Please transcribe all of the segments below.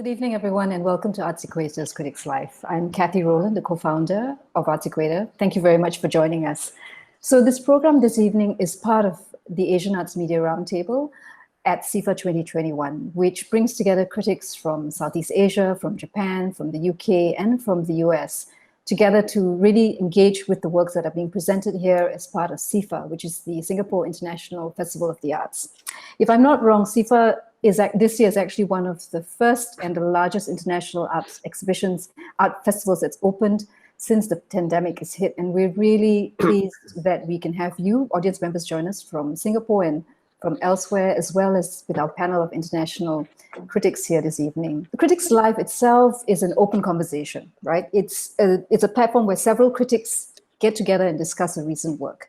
Good evening, everyone, and welcome to ArtsEquator's Critics Live. I'm Kathy Rowland, the co-founder of ArtsEquator. Thank you very much for joining us. So this program this evening is part of the Asian Arts Media Roundtable at SIFA 2021, which brings together critics from Southeast Asia, from Japan, from the UK, and from the US, together to really engage with the works that are being presented here as part of SIFA, which is the Singapore International Festival of the Arts. If I'm not wrong, SIFA this year is actually one of the first and the largest international arts exhibitions, art festivals that's opened since the pandemic is hit. And we're really pleased that we can have you, audience members, join us from Singapore and from elsewhere, as well as with our panel of international critics here this evening. The Critics Live itself is an open conversation, right? It's a platform where several critics get together and discuss a recent work,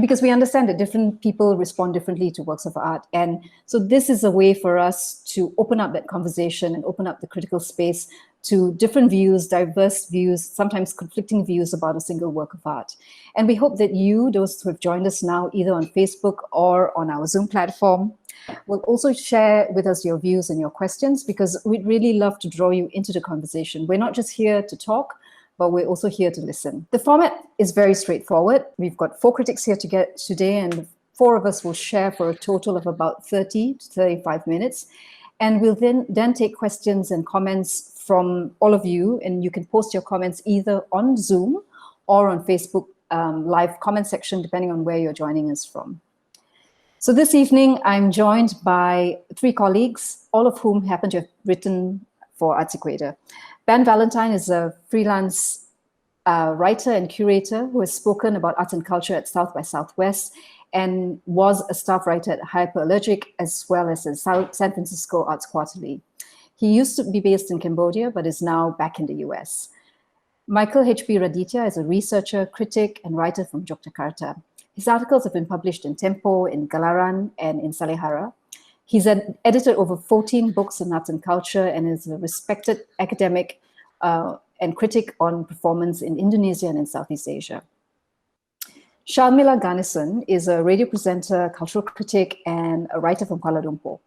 because we understand that different people respond differently to works of art. And so this is a way for us to open up that conversation and open up the critical space to different views, diverse views, sometimes conflicting views about a single work of art. And we hope that you, those who have joined us now, either on Facebook or on our Zoom platform, will also share with us your views and your questions, because we'd really love to draw you into the conversation. We're not just here to talk, but we're also here to listen. The format is very straightforward. We've got 4 critics here today, and 4 of us will share for a total of about 30 to 35 minutes. And we'll then take questions and comments from all of you, and you can post your comments either on Zoom or on Facebook live comment section, depending on where you're joining us from. So this evening, I'm joined by 3 colleagues, all of whom happen to have written for ArtsEquator. Ben Valentine is a freelance writer and curator who has spoken about arts and culture at South by Southwest and was a staff writer at Hyperallergic as well as at San Francisco Arts Quarterly. He used to be based in Cambodia, but is now back in the US. Michael HB Raditya is a researcher, critic, and writer from Yogyakarta. His articles have been published in Tempo, in Galaran, and in Salehara. He's edited over 14 books on arts and culture and is a respected academic and critic on performance in Indonesia and in Southeast Asia. Sharmilla Ganesan is a radio presenter, cultural critic, and a writer from Kuala Lumpur.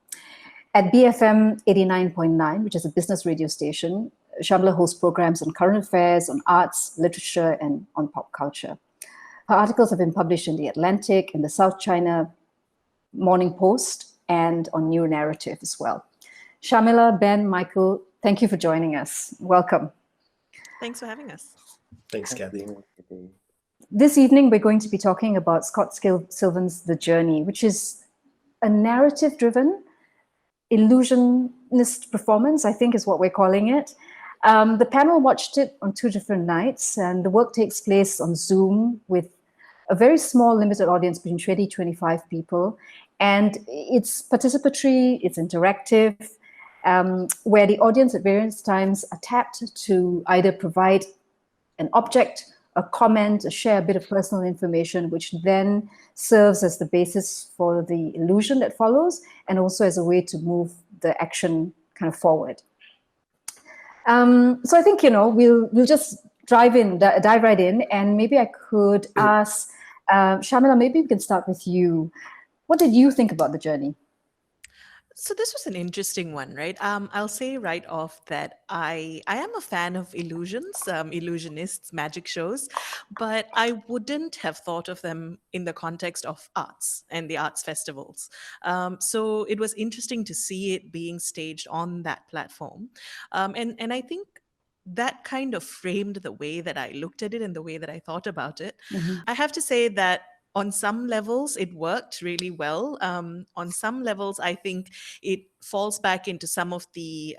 At BFM 89.9, which is a business radio station, Sharmilla hosts programs on current affairs, on arts, literature, and on pop culture. Her articles have been published in The Atlantic, in the South China Morning Post, and on New Narrative as well. Sharmilla, Ben, Michael, thank you for joining us. Welcome. Thanks for having us. Thanks, Kathy. This evening, we're going to be talking about Scott Silven's The Journey, which is a narrative-driven, illusionist performance, I think is what we're calling it. The panel watched it on 2 different nights, and the work takes place on Zoom with a very small limited audience between 20 to 25 people. And it's participatory, it's interactive, where the audience at various times are tapped to either provide an object, a comment, share a bit of personal information, which then serves as the basis for the illusion that follows, and also as a way to move the action kind of forward. So I think, we'll just dive right in, and maybe I could ask, Sharmilla, maybe we can start with you. What did you think about The Journey? So this was an interesting one, right? I'll say right off that I am a fan of illusions, illusionists, magic shows, but I wouldn't have thought of them in the context of arts and the arts festivals. So it was interesting to see it being staged on that platform. And I think that kind of framed the way that I looked at it and the way that I thought about it. Mm-hmm. I have to say that on some levels, it worked really well. On some levels, I think it falls back into some of the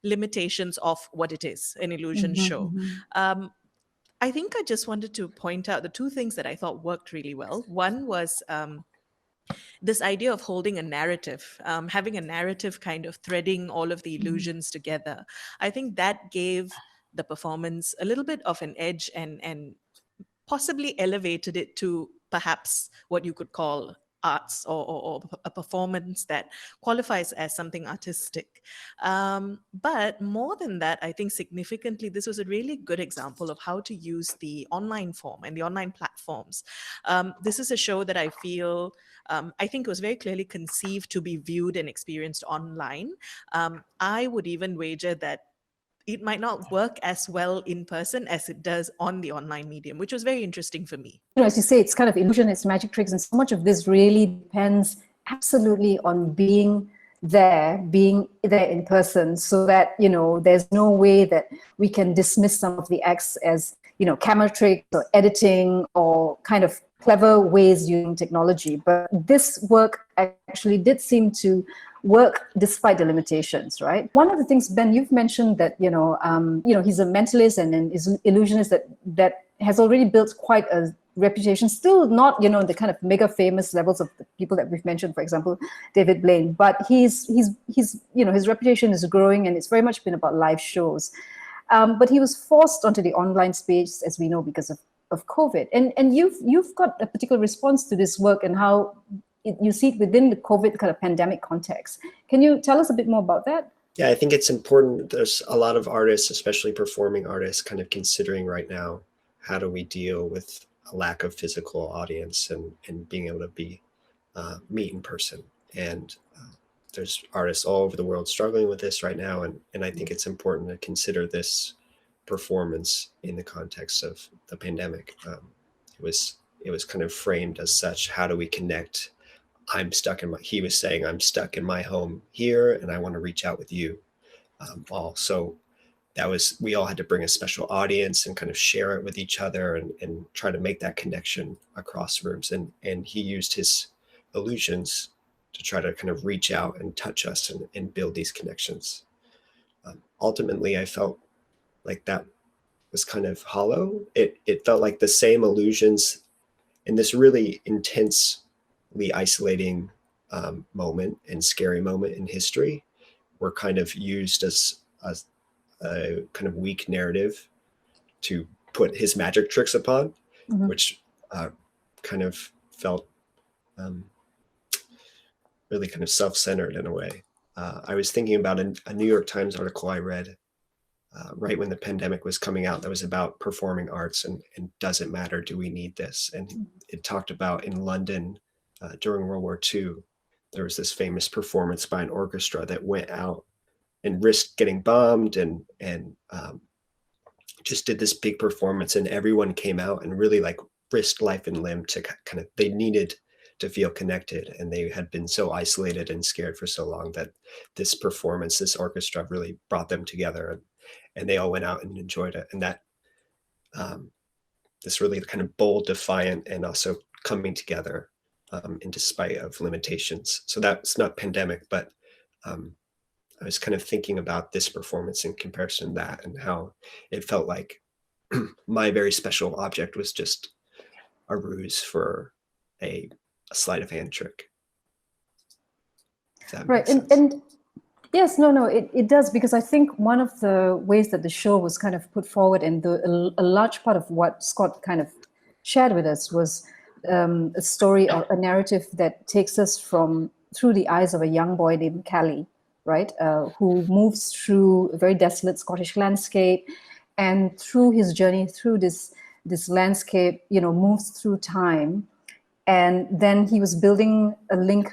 limitations of what it is, an illusion show. I think I just wanted to point out the 2 things that I thought worked really well. One was this idea of holding a narrative, having a narrative kind of threading all of the illusions together. I think that gave the performance a little bit of an edge and possibly elevated it to perhaps what you could call arts or a performance that qualifies as something artistic. But more than that, I think significantly, this was a really good example of how to use the online form and the online platforms. This is a show that I feel I think it was very clearly conceived to be viewed and experienced online. I would even wager that it might not work as well in person as it does on the online medium, which was very interesting for me. As you say, it's kind of illusion, it's magic tricks, and so much of this really depends absolutely on being there in person, so that, there's no way that we can dismiss some of the acts as, camera tricks or editing or kind of clever ways using technology. But this work actually did seem to work despite the limitations, right? One of the things, Ben, you've mentioned that, he's a mentalist and is an illusionist that has already built quite a reputation, still not, the kind of mega famous levels of the people that we've mentioned, for example, David Blaine, but he's his reputation is growing, and it's very much been about live shows. But he was forced onto the online space, as we know, because of COVID. And you've got a particular response to this work and how you see it within the COVID kind of pandemic context. Can you tell us a bit more about that? Yeah, I think it's important. There's a lot of artists, especially performing artists, kind of considering right now, how do we deal with a lack of physical audience and being able to be meet in person. And there's artists all over the world struggling with this right now. And I think it's important to consider this performance in the context of the pandemic. It was kind of framed as such. How do we connect? He was saying, I'm stuck in my home here and I want to reach out with you. So we all had to bring a special audience and kind of share it with each other and try to make that connection across rooms. And he used his illusions to try to kind of reach out and touch us and build these connections. Ultimately, I felt like that was kind of hollow. It felt like the same illusions in this really intensely isolating moment and scary moment in history were kind of used as a kind of weak narrative to put his magic tricks upon, which kind of felt really kind of self-centered in a way. I was thinking about a New York Times article I read right when the pandemic was coming out that was about performing arts and does it matter? Do we need this? And it talked about in London during World War II, there was this famous performance by an orchestra that went out and risked getting bombed and just did this big performance, and everyone came out and really like risked life and limb to kind of, they needed to feel connected, and they had been so isolated and scared for so long that this performance, this orchestra really brought them together, and they all went out and enjoyed it. And that this really kind of bold, defiant, and also coming together in despite of limitations. So that's not pandemic, but I was kind of thinking about this performance in comparison to that and how it felt like my very special object was just a ruse for a sleight of hand trick. Right. And yes, no, it does, because I think one of the ways that the show was kind of put forward, and a large part of what Scott kind of shared with us was a story or a narrative that takes us through the eyes of a young boy named Callie, right, who moves through a very desolate Scottish landscape, and through his journey through this landscape, moves through time. And then he was building a link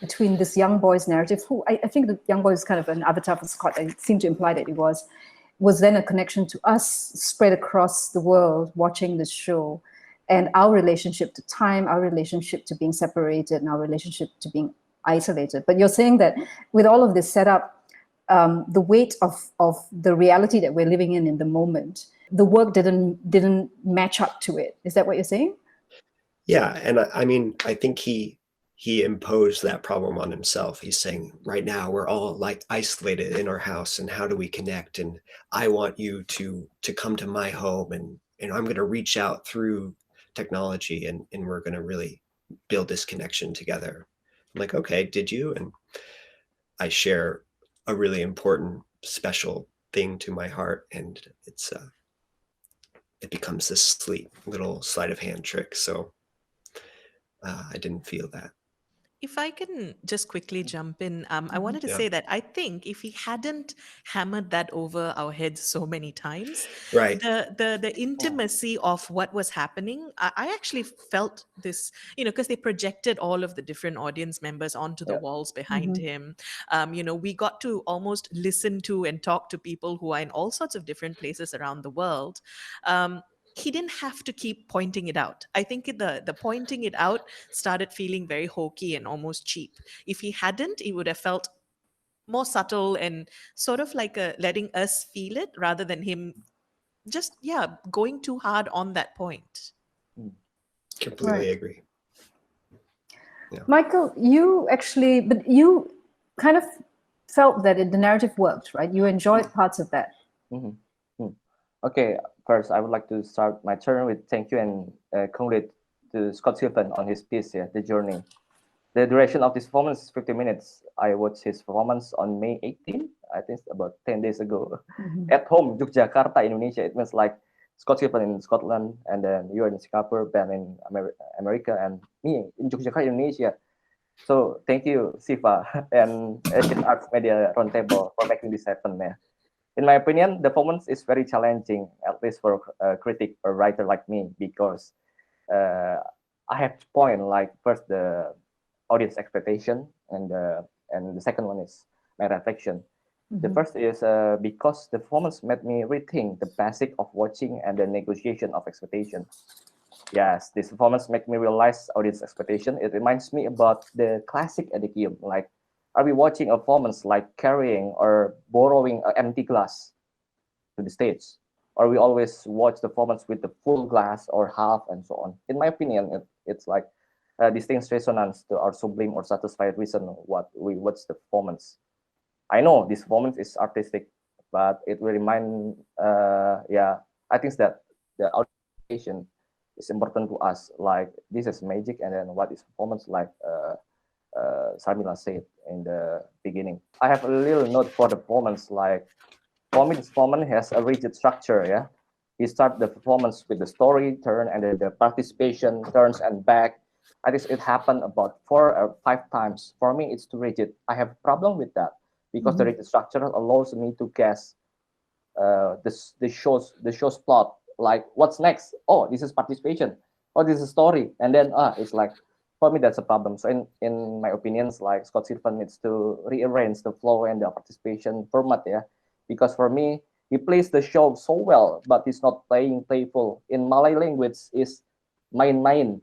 between this young boy's narrative, who I think the young boy is kind of an avatar for Scott. I seem to imply that it was then a connection to us spread across the world watching this show, and our relationship to time, our relationship to being separated, and our relationship to being isolated. But you're saying that with all of this set up, the weight of the reality that we're living in the moment, the work didn't match up to it. Is that what you're saying? Yeah, and I mean, I think he imposed that problem on himself. He's saying, right now we're all like isolated in our house, and how do we connect? And I want you to come to my home, and I'm going to reach out through technology, and we're going to really build this connection together. I'm like, okay, did you? And I share a really important, special thing to my heart, and it becomes this little sleight of hand trick. So I didn't feel that. If I can just quickly jump in, I wanted to Yeah. say that I think if he hadn't hammered that over our heads so many times, Right. the intimacy of what was happening, I actually felt this, because they projected all of the different audience members onto the walls behind him. We got to almost listen to and talk to people who are in all sorts of different places around the world. He didn't have to keep pointing it out. I think the pointing it out started feeling very hokey and almost cheap. If he hadn't, it would have felt more subtle and sort of like letting us feel it rather than him just going too hard on that point. Completely agree. Yeah. Michael, but you kind of felt that the narrative worked, right? You enjoyed parts of that. Okay, first I would like to start my turn with thank you and congratulate to Scott Silven on his piece, The Journey. The duration of this performance is 50 minutes. I watched his performance on May 18, I think about 10 days ago, at home, Yogyakarta, Indonesia. It means like Scott Silven in Scotland, and then you are in Singapore, Ben in America, and me in Yogyakarta, Indonesia. So thank you, SIFA and Asian Arts Media Roundtable for making this happen, man. In my opinion, the performance is very challenging, at least for a critic or writer like me, because I have to point like first the audience expectation, and the second one is my reflection. The first is because the performance made me rethink the basic of watching and the negotiation of expectation. Yes, this performance made me realize audience expectation. It reminds me about the classic etiquette, like, are we watching a performance like carrying or borrowing an empty glass to the stage? Or we always watch the performance with the full glass or half and so on? In my opinion, it's like a distinct resonance to our sublime or satisfied reason what we watch the performance. I know this performance is artistic, but it will remind, I think that the audition is important to us. Like, this is magic, and then what is performance like? Sharmilla said in the beginning. I have a little note for the performance. Like, for me, this performance has a rigid structure. Yeah, we start the performance with the story turn, and then the participation turns and back. I think it happened about 4 or 5 times. For me, it's too rigid. I have a problem with that because the rigid structure allows me to guess the show's plot. Like, what's next? Oh, this is participation. Oh, this is story, and then it's like, for me, that's a problem. So in my opinions, like, Scott Silven needs to rearrange the flow and the participation format, because for me, he plays the show so well, but he's not playing playful. In Malay language, is main.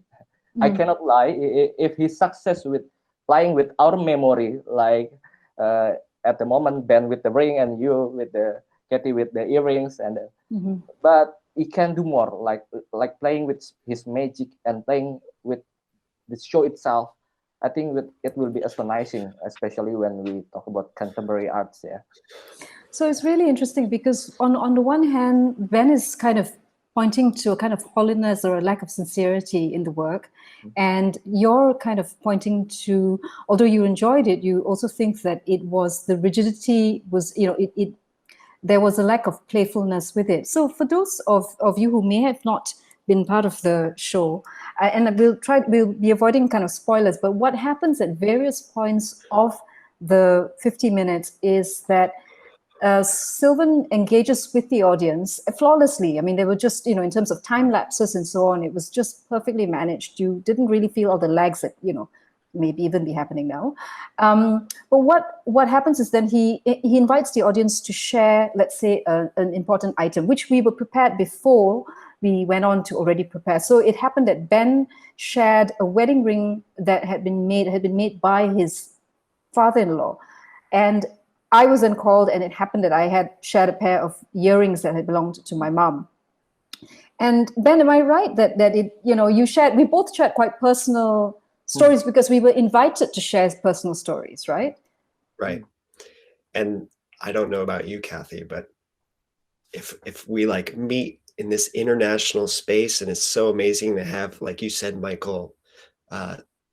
I cannot lie. If he's success with playing with our memory, like at the moment, Ben with the ring and you with the Kathy with the earrings, and but he can do more, like playing with his magic and playing with the show itself. I think that it will be astonishing, especially when we talk about contemporary arts. So it's really interesting because on the one hand, Ben is kind of pointing to a kind of hollowness or a lack of sincerity in the work, and you're kind of pointing to, although you enjoyed it, you also think that it was the rigidity was, there was a lack of playfulness with it. So for those of you who may have not been part of the show, and we'll be avoiding kind of spoilers, but what happens at various points of the 50 minutes is that Silven engages with the audience flawlessly. I mean, they were just, in terms of time lapses and so on, it was just perfectly managed. You didn't really feel all the lags that, maybe even be happening now. But what happens is then he invites the audience to share, let's say, an important item, which we were prepared before we went on to already prepare. So it happened that Ben shared a wedding ring that had been made by his father-in-law. And I was then called, and it happened that I had shared a pair of earrings that had belonged to my mom. And Ben, am I right that it, we both shared quite personal stories because we were invited to share personal stories, right? Right. And I don't know about you, Kathy, but if we like meet in this international space, and it's so amazing to have, like you said, Michael,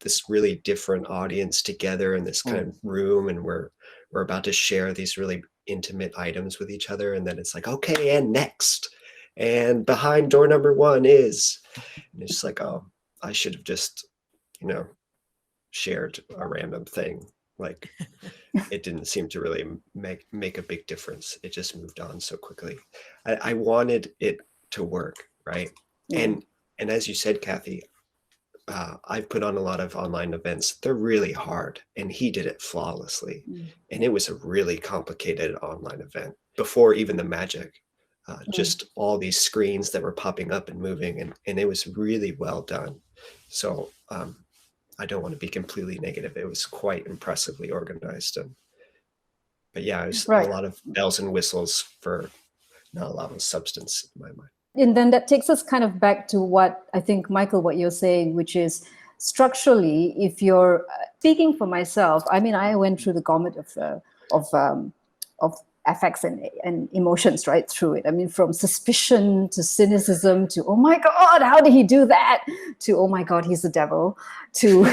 this really different audience together in this kind of room, and we're about to share these really intimate items with each other, and then it's like, okay, and next, and behind door number 1 is, and it's like, oh, I should have just, shared a random thing. Like it didn't seem to really make a big difference. It just moved on so quickly. I wanted it to work, right? Yeah. And as you said, Kathy, I've put on a lot of online events. They're really hard, and he did it flawlessly. And it was a really complicated online event before even the magic. Just all these screens that were popping up and moving, and it was really well done. So I don't want to be completely negative. It was quite impressively organized. But yeah, it was Right. a lot of bells and whistles for not a lot of substance in my mind. And then that takes us kind of back to what I think, Michael, what you're saying, which is structurally, if you're speaking for myself, I mean, I went through the gamut of affects and emotions right through it. I mean, from suspicion to cynicism to, oh my God, how did he do that? To, oh my God, he's the devil. To,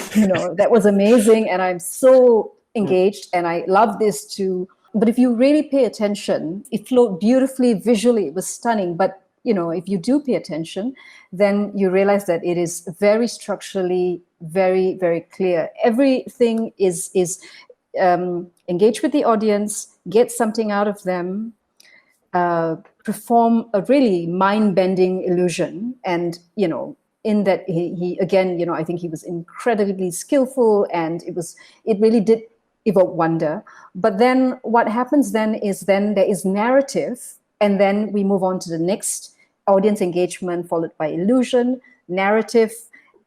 that was amazing. And I'm so engaged and I love this too. But if you really pay attention, it flowed beautifully, visually, it was stunning. But if you do pay attention, then you realize that it is very structurally, very, very clear. Everything is engage with the audience, get something out of them, perform a really mind-bending illusion. And, in that he again, I think he was incredibly skillful, and it really did evoke wonder. But then what happens then is there is narrative, and then we move on to the next audience engagement, followed by illusion, narrative,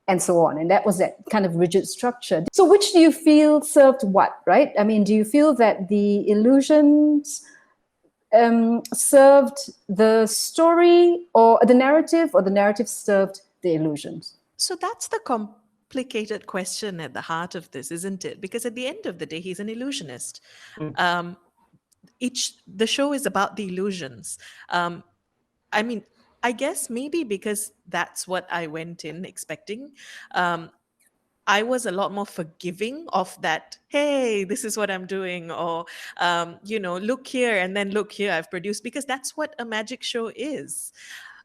and so on. And that was that kind of rigid structure. So which do you feel served what, right? I mean, do you feel that the illusions served the story or the narrative served the illusions? So that's the complicated question at the heart of this, isn't it? Because at the end of the day, he's an illusionist. The show is about the illusions. I mean, I guess maybe because that's what I went in expecting. I was a lot more forgiving of that. Hey, this is what I'm doing, or look here and then look here, I've produced, because that's what a magic show is.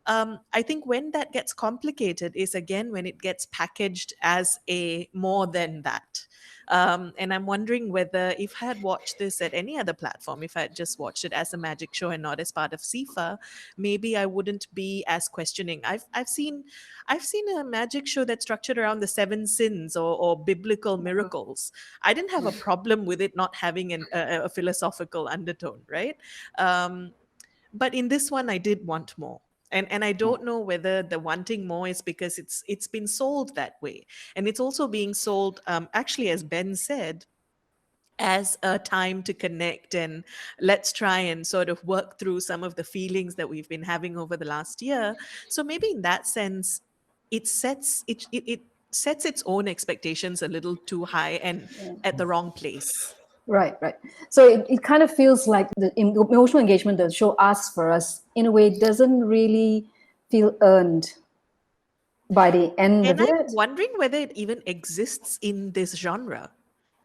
I think when that gets complicated is again when it gets packaged as a more than that. And I'm wondering whether if I had watched this at any other platform, if I had just watched it as a magic show and not as part of SIFA, maybe I wouldn't be as questioning. I've seen a magic show that's structured around the 7 sins or biblical miracles. I didn't have a problem with it not having a philosophical undertone, right? But in this one, I did want more. And I don't know whether the wanting more is because it's been sold that way. And it's also being sold, actually, as Ben said, as a time to connect and let's try and sort of work through some of the feelings that we've been having over the last year. So maybe in that sense, it sets its own expectations a little too high and at the wrong place. Right. So it kind of feels like the emotional engagement the show asks for us, in a way, doesn't really feel earned by the end of it. And I'm wondering whether it even exists in this genre.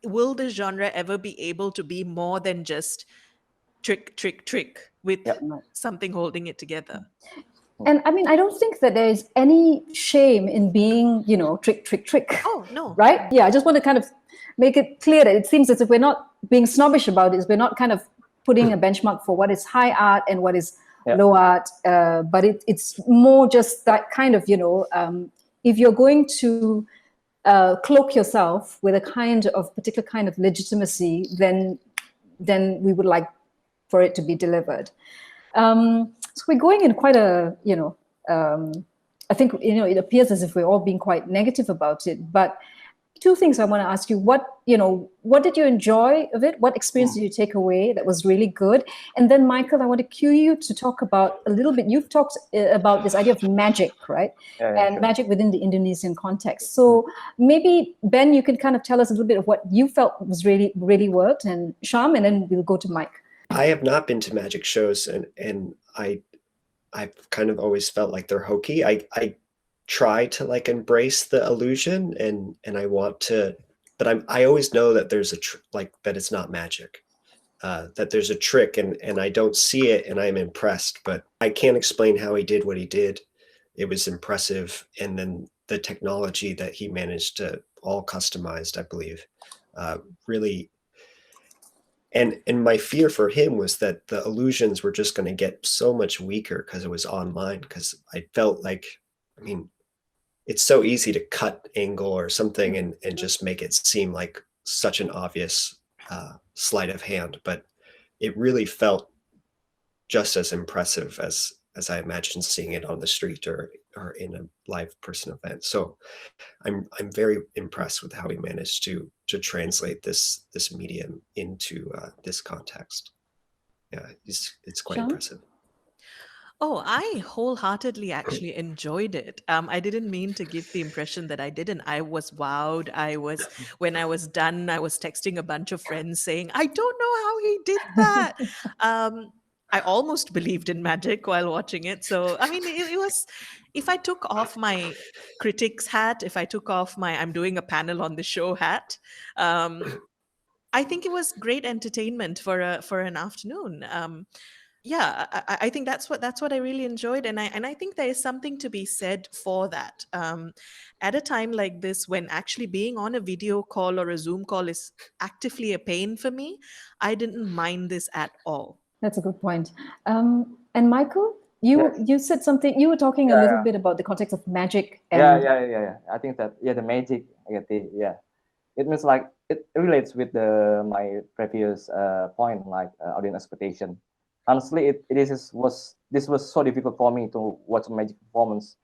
Will the genre ever be able to be more than just trick with something holding it together? And I mean, I don't think that there is any shame in being, trick. Oh, no. Right? Yeah, I just want to kind of make it clear that it seems as if we're not being snobbish about it. We're not kind of putting a benchmark for what is high art and what is low art. But it's more just that kind of, if you're going to cloak yourself with a particular kind of legitimacy, then we would like for it to be delivered. So we're going in quite a, I think, it appears as if we're all being quite negative about it. But two things I want to ask you. What did you enjoy of it? What experience did you take away that was really good? And then, Michael, I want to cue you to talk about a little bit. You've talked about this idea of magic, right? And magic within the Indonesian context. So maybe, Ben, you can kind of tell us a little bit of what you felt was really, really worked, and Sham, and then we'll go to Mike. I have not been to magic shows, and I've kind of always felt like they're hokey. I try to like embrace the illusion and I want to, but I always know that there's that it's not magic, that there's a trick and I don't see it and I'm impressed, but I can't explain how he did what he did. It was impressive. And then the technology that he managed to all customized, I believe. Really, and my fear for him was that the illusions were just going to get so much weaker because it was online. Because I felt like, I mean, it's so easy to cut angle or something and just make it seem like such an obvious sleight of hand, but it really felt just as impressive as I imagined seeing it on the street or in a live person event. So I'm very impressed with how he managed to translate this medium into this context. Yeah, it's quite Sean? impressive. Oh, I wholeheartedly actually enjoyed it. I didn't mean to give the impression that I didn't. I was wowed. When I was done, I was texting a bunch of friends saying, I don't know how he did that. I almost believed in magic while watching it. So, I mean, it was, if I took off my critic's hat, if I took off my, I'm doing a panel on the show hat, I think it was great entertainment for an afternoon. Yeah, I think that's what I really enjoyed, and I think there is something to be said for that. At a time like this, when actually being on a video call or a Zoom call is actively a pain for me, I didn't mind this at all. That's a good point. And Michael, you said something. You were talking a little bit about the context of magic. And Yeah. I think that the magic. It means like it relates with my previous point, like audience expectation. Honestly, this was so difficult for me to watch a magic performance.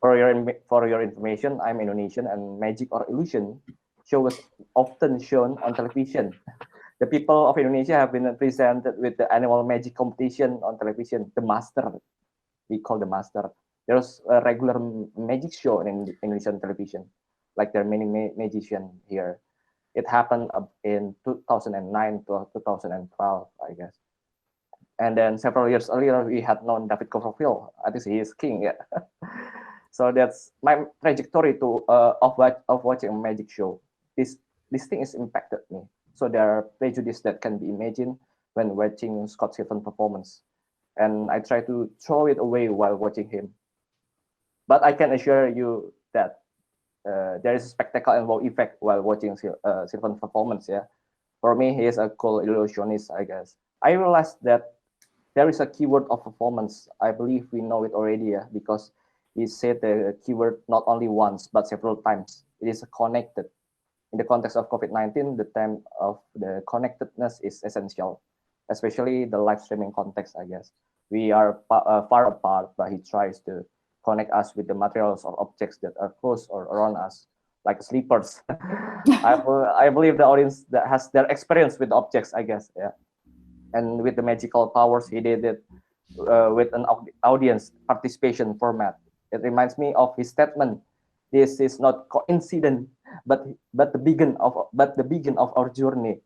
For your information, I'm Indonesian, and magic or illusion show was often shown on television. The people of Indonesia have been presented with the annual magic competition on television, the Master. We call the Master. There's a regular magic show in Indonesian television, like there are many magicians here. It happened in 2009 to 2012, I guess. And then several years earlier, we had known David Copperfield. I think he is king. Yeah. So that's my trajectory to of watching a magic show. This thing has impacted me. So there are prejudices that can be imagined when watching Scott Silven performance, and I try to throw it away while watching him. But I can assure you that there is a spectacle and wow effect while watching Silven performance. Yeah, for me, he is a cool illusionist, I guess. I realized that there is a keyword of performance. I believe we know it already, because he said the keyword not only once but several times. It is connected. In the context of COVID-19, the time of the connectedness is essential, especially the live streaming context, I guess. We are far apart, but he tries to connect us with the materials or objects that are close or around us, like sleepers. I believe the audience that has their experience with objects, I guess. Yeah. And with the magical powers, he did it with an audience participation format. It reminds me of his statement: "This is not coincidence, but the beginning of our journey."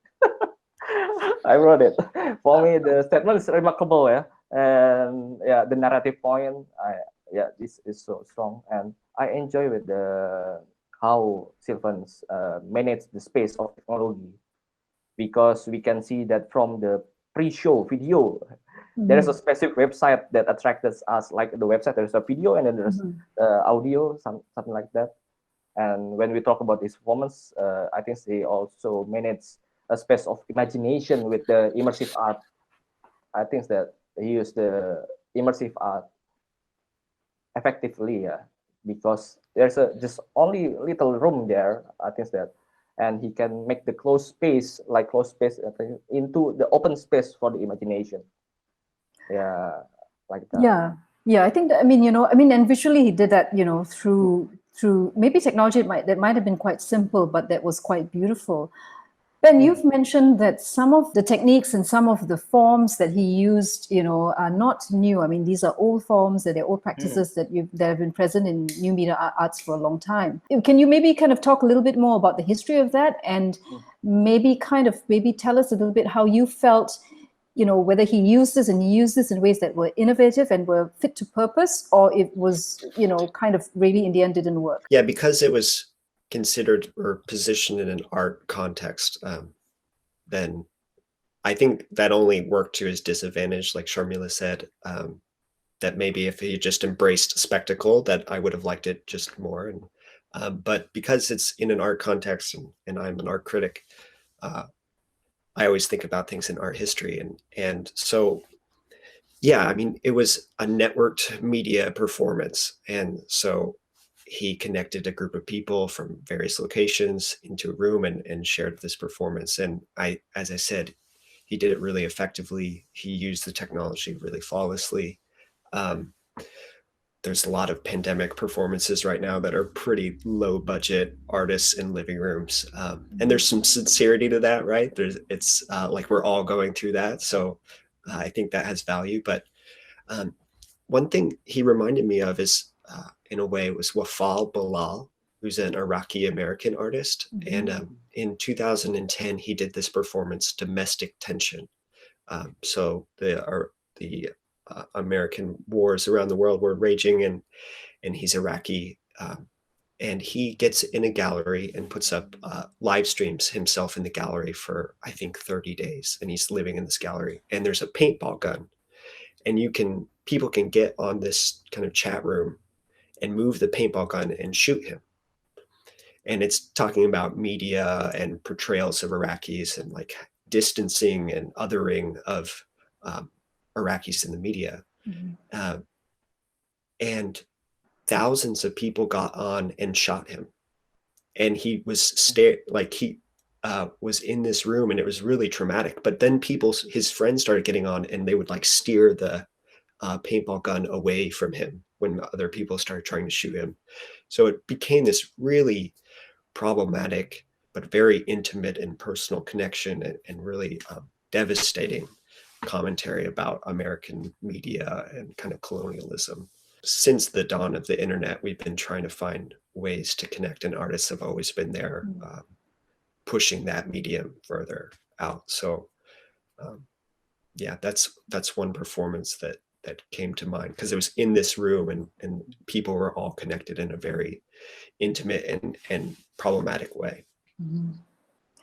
I wrote it. For me, the statement is remarkable, and the narrative point, this is so strong, and I enjoy with how Silvens manage the space of technology, because we can see that from the pre-show video, there is a specific website that attracted us. Like the website, there's a video and then there's audio, something like that. And when we talk about this performance, I think they also manage a space of imagination with the immersive art. I think that he used the immersive art effectively, because there's just only little room there. I think that, and he can make the closed space into the open space for the imagination. Yeah, like that. Yeah. I think that, and visually he did that, through maybe technology that might have been quite simple, but that was quite beautiful. Ben, you've mentioned that some of the techniques and some of the forms that he used, are not new. I mean, these are old forms, that they're old practices that have been present in new media arts for a long time. Can you maybe kind of talk a little bit more about the history of that, and maybe tell us a little bit how you felt, whether he used this in ways that were innovative and were fit to purpose, or it was, kind of really in the end didn't work? Yeah, because it was considered or positioned in an art context, then I think that only worked to his disadvantage. Like Sharmilla said, that maybe if he just embraced spectacle, that I would have liked it just more. And But because it's in an art context and I'm an art critic, I always think about things in art history. And so, yeah, I mean, it was a networked media performance. And so he connected a group of people from various locations into a room and shared this performance. And as I said, he did it really effectively. He used the technology really flawlessly. There's a lot of pandemic performances right now that are pretty low budget artists in living rooms. And there's some sincerity to that, right? It's like we're all going through that. So I think that has value. But one thing he reminded me of is, in a way, was Wafal Bilal, who's an Iraqi American artist. And in 2010, he did this performance, Domestic Tension. So the American wars around the world were raging, and he's Iraqi. And he gets in a gallery and puts up live streams himself in the gallery for, I think, 30 days. And he's living in this gallery. And there's a paintball gun. And people can get on this kind of chat room and move the paintball gun and shoot him. And it's talking about media and portrayals of Iraqis and like distancing and othering of Iraqis in the media. And thousands of people got on and shot him. And he was was in this room, and it was really traumatic. But then his friends started getting on, and they would like steer the paintball gun away from him when other people started trying to shoot him. So it became this really problematic, but very intimate and personal connection, and really devastating commentary about American media and kind of colonialism. Since the dawn of the internet, we've been trying to find ways to connect, and artists have always been there, pushing that medium further out. So yeah, that's one performance that came to mind, because it was in this room and people were all connected in a very intimate and problematic way.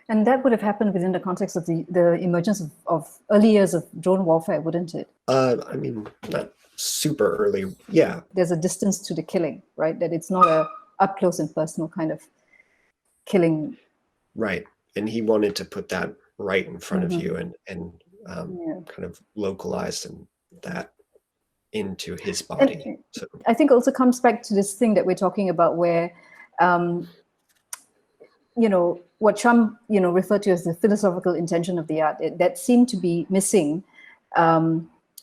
And that would have happened within the context of the emergence of early years of drone warfare, wouldn't it? I mean, not super early. Yeah. There's a distance to the killing, right? That it's not a up close and personal kind of killing. Right. And he wanted to put that right in front of you and kind of localize that into his body. And I think also comes back to this thing that we're talking about where, what Sham, referred to as the philosophical intention of the art, that seemed to be missing.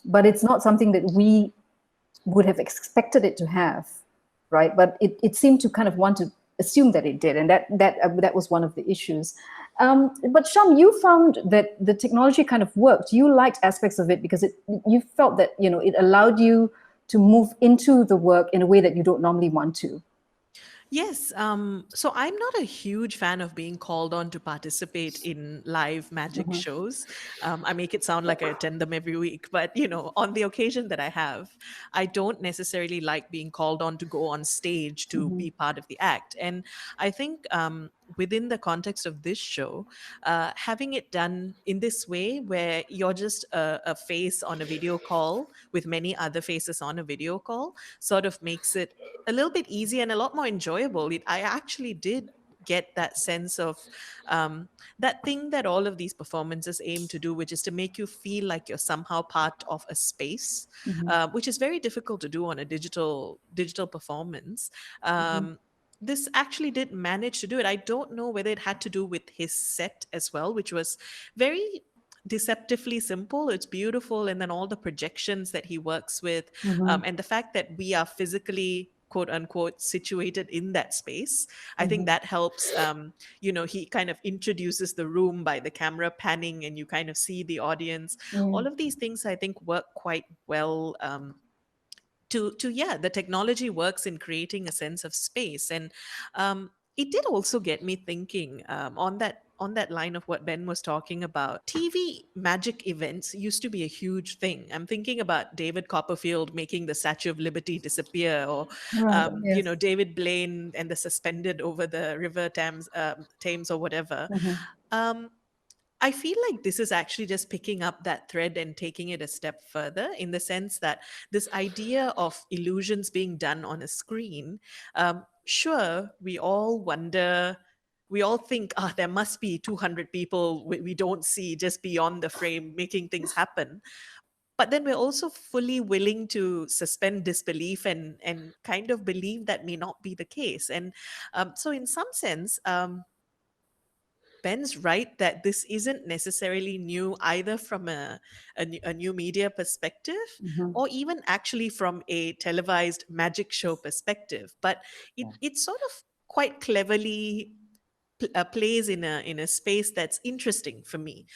But it's not something that we would have expected it to have, right? But it seemed to kind of want to assume that it did. And that was one of the issues. But Sham, you found that the technology kind of worked. You liked aspects of it because you felt that, it allowed you to move into the work in a way that you don't normally want to. Yes. So I'm not a huge fan of being called on to participate in live magic shows. I make it sound like I attend them every week, but on the occasion that I have, I don't necessarily like being called on to go on stage to be part of the act. And I think within the context of this show, having it done in this way, where you're just a face on a video call with many other faces on a video call, sort of makes it a little bit easy and a lot more enjoyable. I actually did get that sense of that thing that all of these performances aim to do, which is to make you feel like you're somehow part of a space, which is very difficult to do on a digital performance. This actually did manage to do it. I don't know whether it had to do with his set as well, which was very deceptively simple. It's beautiful. And then all the projections that he works with, and the fact that we are physically, quote unquote, situated in that space. I think that helps. He kind of introduces the room by the camera panning, and you kind of see the audience. All of these things I think work quite well. The technology works in creating a sense of space. And it did also get me thinking on that line of what Ben was talking about. TV magic events used to be a huge thing. I'm thinking about David Copperfield making the Statue of Liberty disappear, or David Blaine and the suspended over the river Thames or whatever. I feel like this is actually just picking up that thread and taking it a step further, in the sense that this idea of illusions being done on a screen, sure, we all wonder, we all think, there must be 200 people we don't see just beyond the frame making things happen. But then we're also fully willing to suspend disbelief and kind of believe that may not be the case. And so in some sense, Ben's right that this isn't necessarily new, either from a new media perspective, Mhm. or even actually from a televised magic show perspective. But it sort of quite cleverly plays in a space that's interesting for me,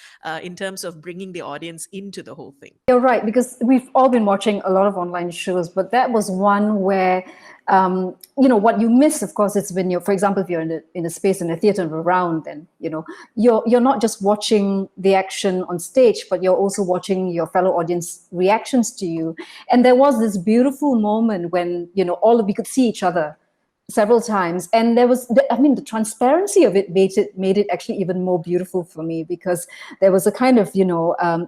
in terms of bringing the audience into the whole thing. You're right, because we've all been watching a lot of online shows, but that was one where, what you miss, of course, it's when for example, if you're in a space, in a theater around, then, you're not just watching the action on stage, but you're also watching your fellow audience reactions to you. And there was this beautiful moment when, all of we could see each other several times, and there was the transparency of it made it actually even more beautiful for me, because there was a kind of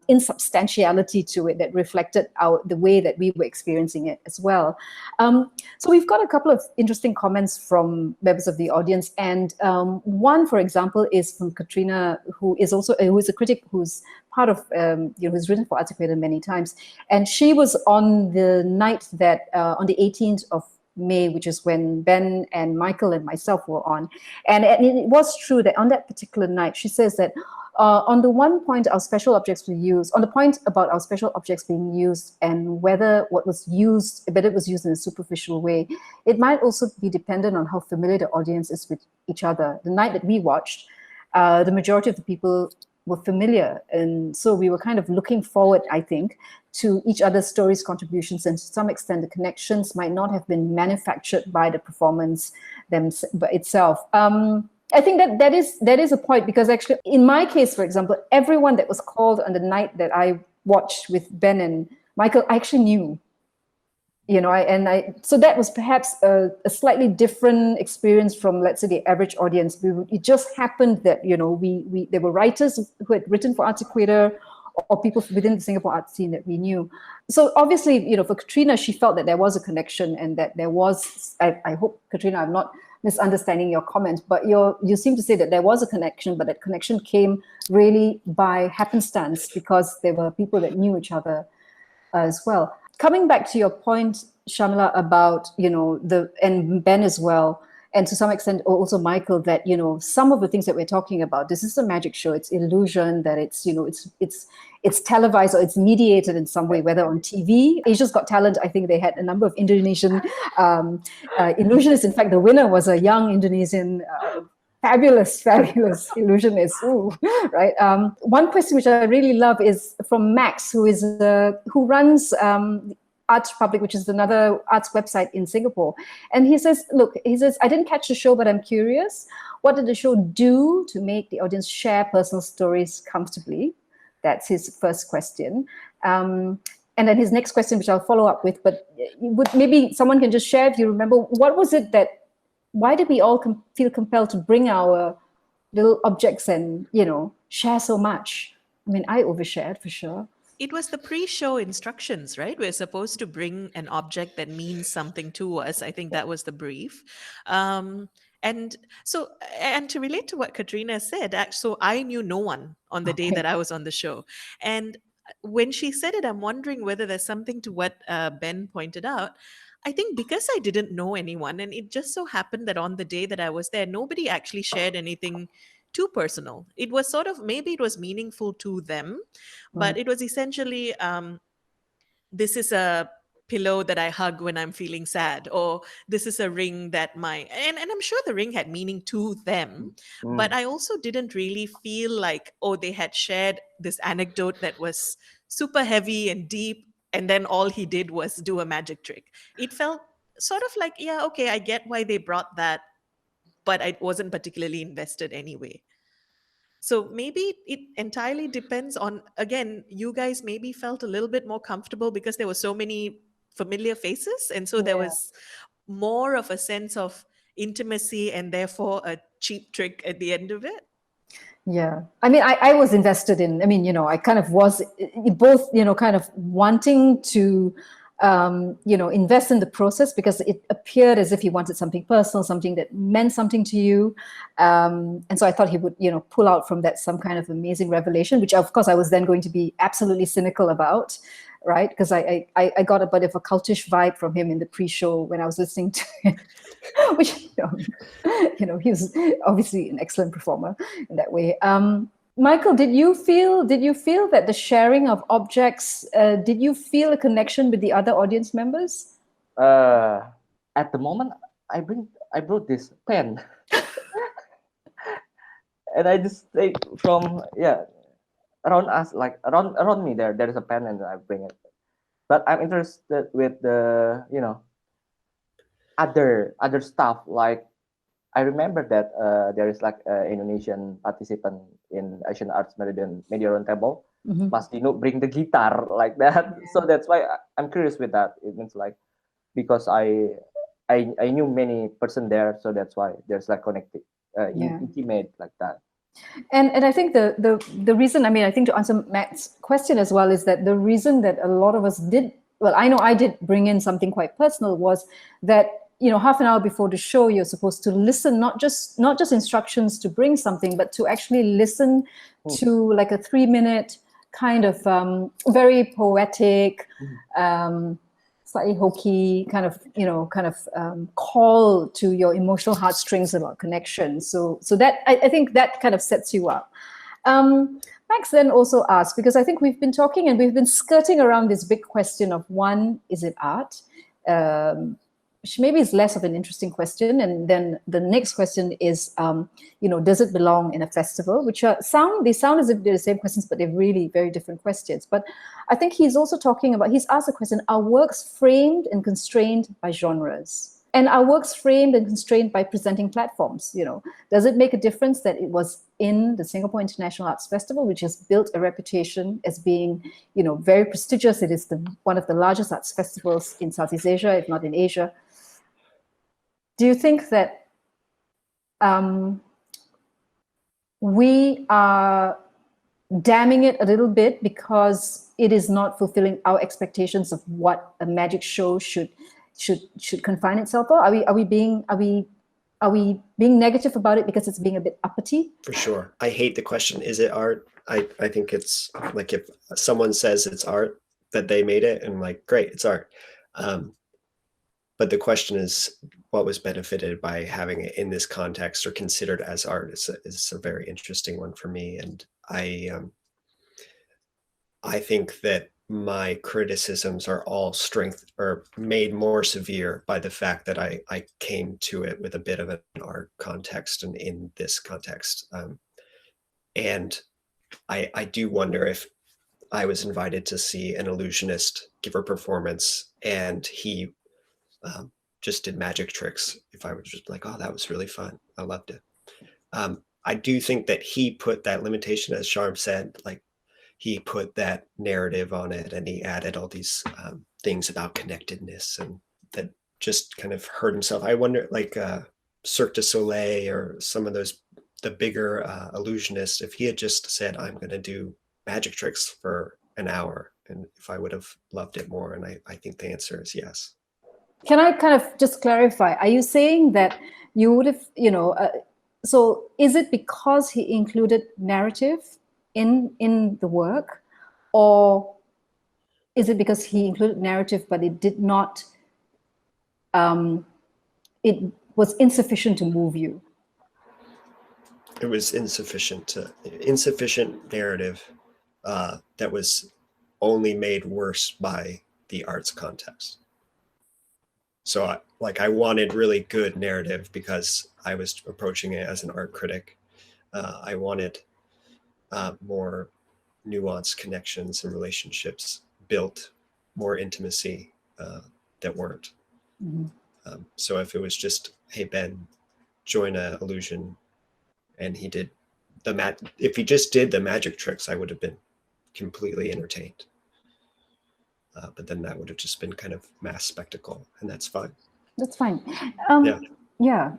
insubstantiality to it that reflected the way that we were experiencing it as well. So we've got a couple of interesting comments from members of the audience, and one, for example, is from Katrina, who is a critic who's part of who's written for ArtsEquator many times, and she was on the night that on the 18th of May, which is when Ben and Michael and myself were on. And it was true that on that particular night, she says that on the one point our special objects were used, on the point about our special objects being used and whether it was used in a superficial way, it might also be dependent on how familiar the audience is with each other. The night that we watched, the majority of the people were familiar. And so we were kind of looking forward, I think, to each other's stories, contributions, and to some extent, the connections might not have been manufactured by the performance itself. I think that is a point, because actually, in my case, for example, everyone that was called on the night that I watched with Ben and Michael, I actually knew. So that was perhaps a slightly different experience from, let's say, the average audience. It just happened that there were writers who had written for ArtsEquator, or people within the Singapore art scene that we knew. So obviously, for Katrina, she felt that there was a connection, and that there was. I hope, Katrina, I'm not misunderstanding your comment, but you seem to say that there was a connection, but that connection came really by happenstance, because there were people that knew each other as well. Coming back to your point, Sharmilla, about and Ben as well, and to some extent also Michael, that some of the things that we're talking about, this is a magic show, it's illusion, that it's televised or it's mediated in some way, whether on TV. Asia's Got Talent, I think they had a number of Indonesian illusionists. In fact, the winner was a young Indonesian fabulous illusionist. Ooh, right. One question which I really love is from Max, who runs Arts Public, which is another arts website in Singapore. And he says, I didn't catch the show, but I'm curious. What did the show do to make the audience share personal stories comfortably? That's his first question. And then his next question, which I'll follow up with, but maybe someone can just share, if you remember, why did we all feel compelled to bring our little objects and, share so much? I mean, I overshared for sure. It was the pre-show instructions, right? We're supposed to bring an object that means something to us. I think that was the brief. And to relate to what Katrina said, so I knew no one on the day that I was on the show. And when she said it, I'm wondering whether there's something to what Ben pointed out. I think because I didn't know anyone, and it just so happened that on the day that I was there, nobody actually shared anything too personal. It was sort of, maybe it was meaningful to them, but it was essentially, this is a pillow that I hug when I'm feeling sad, or this is a ring that and I'm sure the ring had meaning to them, but I also didn't really feel like, they had shared this anecdote that was super heavy and deep, and then all he did was do a magic trick. It felt sort of like, yeah, okay, I get why they brought that, but I wasn't particularly invested anyway. So maybe it entirely depends on, again, you guys maybe felt a little bit more comfortable because there were so many familiar faces. And so there was more of a sense of intimacy and therefore a cheap trick at the end of it. Yeah. I mean, I was invested in, I mean, you know, I kind of was both, you know, kind of wanting to, you know, invest in the process because it appeared as if he wanted something personal, something that meant something to you. And so I thought he would, you know, pull out from that some kind of amazing revelation, which of course I was then going to be absolutely cynical about, right? Because I got a bit of a cultish vibe from him in the pre-show when I was listening to him, which, you know, he was obviously an excellent performer in that way. Michael, did you feel that the sharing of objects, did you feel a connection with the other audience members? At the moment, I brought this pen, and I just take from around us, like around me there is a pen, and I bring it. But I'm interested with the other stuff. Like I remember that there is like an Indonesian participant in Asian Arts Media Roundtable. Mm-hmm. Mas Dino bring the guitar like that. So that's why I'm curious with that. It means like because I knew many person there, so that's why there's like connected, intimate like that. And I think the reason, I mean, I think to answer Matt's question as well, is that the reason that a lot of us did, well, I know I did bring in something quite personal, was that, you know, half an hour before the show, you're supposed to listen, not just instructions to bring something, but to actually listen to like a 3-minute kind of very poetic, slightly hokey kind of, you know, call to your emotional heartstrings about connection. So that, I think that kind of sets you up. Max then also asked, because I think we've been talking and we've been skirting around this big question of, one, is it art? Which maybe is less of an interesting question. And then the next question is, you know, does it belong in a festival? Which sound as if they're the same questions, but they're really very different questions. But I think he's also talking about, he's asked the question, are works framed and constrained by genres? And are works framed and constrained by presenting platforms? You know, does it make a difference that it was in the Singapore International Arts Festival, which has built a reputation as being, you know, very prestigious? It is one of the largest arts festivals in Southeast Asia, if not in Asia. Do you think that we are damning it a little bit because it is not fulfilling our expectations of what a magic show should confine itself for? Are we being negative about it because it's being a bit uppity? For sure. I hate the question, is it art? I think it's like, if someone says it's art, that they made it, and like, great, it's art. But the question is, what was benefited by having it in this context or considered as art? Is a very interesting one for me. And I think that my criticisms are all made more severe by the fact that I came to it with a bit of an art context and in this context. And I do wonder if I was invited to see an illusionist give a performance and he just did magic tricks, if I was just like, oh, that was really fun, I loved it. I do think that he put that limitation, as Sharm said, like he put that narrative on it, and he added all these things about connectedness, and that just kind of hurt himself. I wonder, like Cirque du Soleil or some of those, the bigger illusionists, if he had just said, I'm going to do magic tricks for an hour, and if I would have loved it more. And I think the answer is yes. Can I kind of just clarify? Are you saying that you would have, you know, so is it because he included narrative in the work, or is it because he included narrative but it did not, it was insufficient to move you? It was insufficient narrative that was only made worse by the arts context. So I wanted really good narrative because I was approaching it as an art critic. I wanted more nuanced connections and relationships built, more intimacy that weren't. Mm-hmm. So if it was just, hey, Ben, join a illusion, and he did if he just did the magic tricks, I would have been completely entertained. But then that would have just been kind of mass spectacle, and that's fine. That's fine. Yeah.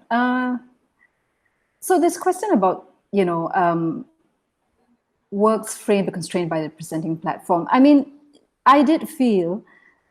So this question about, you know, works framed or constrained by the presenting platform. I mean, I did feel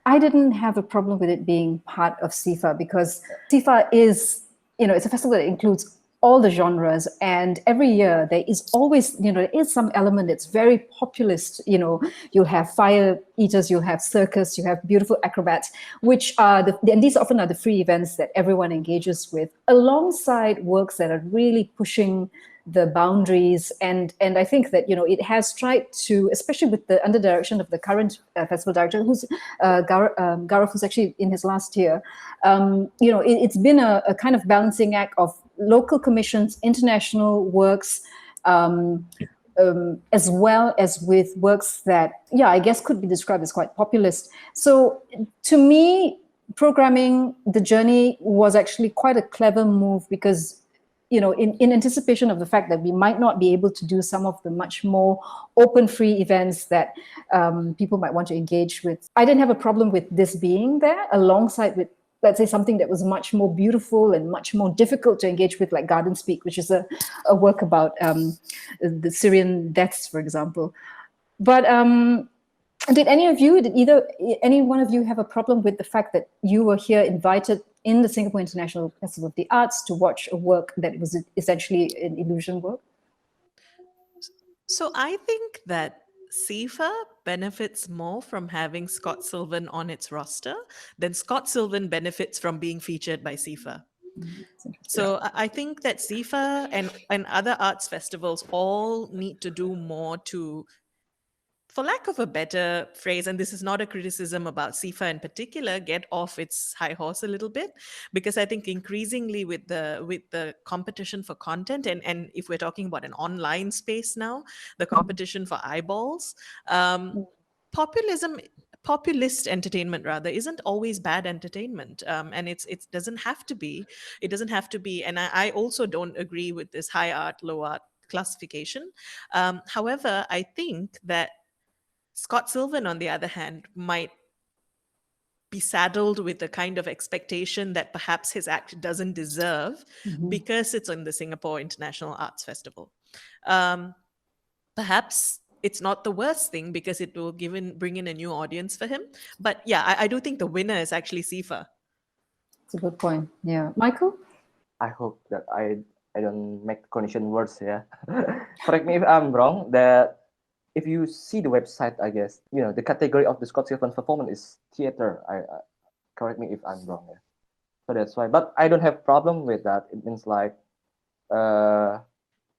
I didn't have a problem with it being part of SIFA, because SIFA is, it's a festival that includes all the genres, and every year there is always, there is some element that's very populist. You'll have fire eaters, you'll have circus, you have beautiful acrobats, which are and these often are the free events that everyone engages with, alongside works that are really pushing the boundaries. And I think that, it has tried to, especially with the under direction of the current festival director, who's Gaurav, who's actually in his last year, it's been a kind of balancing act of local commissions, international works, as well as with works that, I guess could be described as quite populist. So to me, programming the journey was actually quite a clever move, because in anticipation of the fact that we might not be able to do some of the much more open, free events that people might want to engage with. I didn't have a problem with this being there, alongside with, let's say, something that was much more beautiful and much more difficult to engage with, like Garden Speak, which is a work about the Syrian deaths, for example. But did any one of you have a problem with the fact that you were here invited in the Singapore International Festival of the Arts to watch a work that was essentially an illusion work? So I think that SIFA benefits more from having Scott Silven on its roster than Scott Silven benefits from being featured by SIFA. So I think that SIFA and other arts festivals all need to do more to, for lack of a better phrase, and this is not a criticism about SIFA in particular, get off its high horse a little bit, because I think increasingly with the competition for content, and if we're talking about an online space now, the competition for eyeballs, populist entertainment rather isn't always bad entertainment, and it doesn't have to be. And I also don't agree with this high art, low art classification. However, I think that Scott Silven, on the other hand, might be saddled with a kind of expectation that perhaps his act doesn't deserve, because it's in the Singapore International Arts Festival. Perhaps it's not the worst thing, because it will bring in a new audience for him. But yeah, I do think the winner is actually SIFA. It's a good point. Yeah. Michael? I hope that I don't make the condition worse. Yeah. Correct me if I'm wrong. That if you see the website, I guess, the category of the Scott Silven performance is theater. Correct me if I'm wrong. Yeah. So that's why. But I don't have problem with that. It means like,